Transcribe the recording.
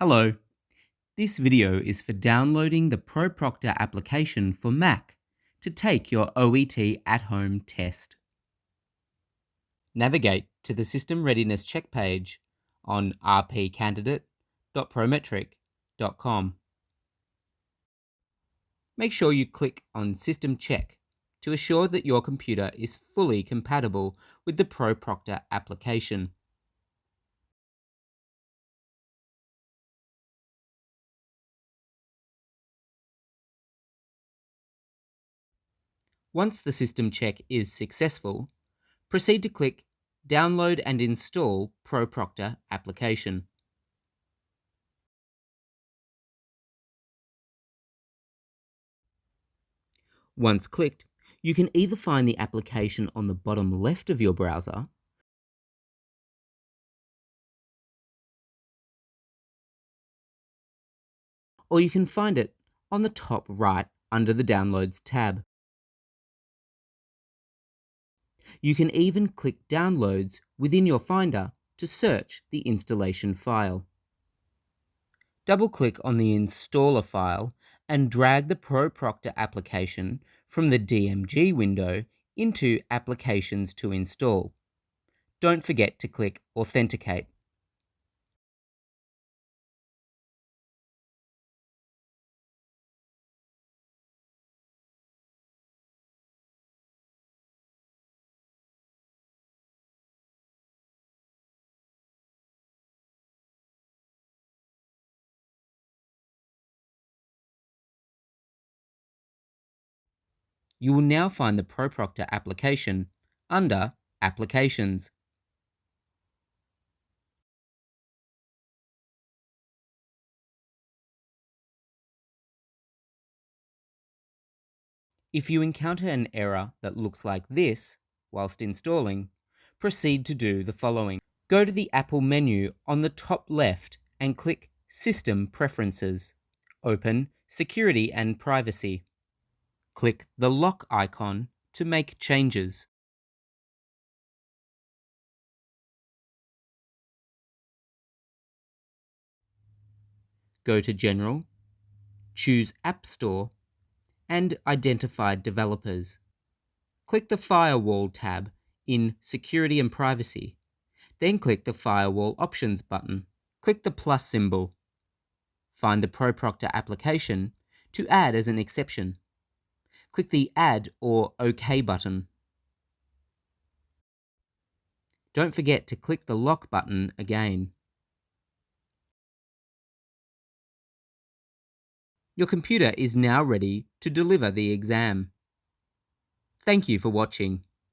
Hello, this video is for downloading the Proproctor application for Mac to take your OET at-home test. Navigate to the System Readiness Check page on rpcandidate.prometric.com. Make sure you click on System Check to assure that your computer is fully compatible with the Proproctor application. Once the system check is successful, proceed to click Download and install Proproctor application. Once clicked, you can either find the application on the bottom left of your browser, or you can find it on the top right under the Downloads tab. You can even click Downloads within your Finder to search the installation file. Double-click on the installer file and drag the Proproctor application from the DMG window into Applications to install. Don't forget to click Authenticate. You will now find the Proproctor application under Applications. If you encounter an error that looks like this whilst installing, proceed to do the following. Go to the Apple menu on the top left and click System Preferences. Open Security and Privacy. Click the lock icon to make changes. Go to General, choose App Store, and Identified Developers. Click the Firewall tab in Security and Privacy. Then click the Firewall Options button. Click the plus symbol. Find the Proproctor application to add as an exception. Click the Add or OK button. Don't forget to click the Lock button again. Your computer is now ready to deliver the exam. Thank you for watching.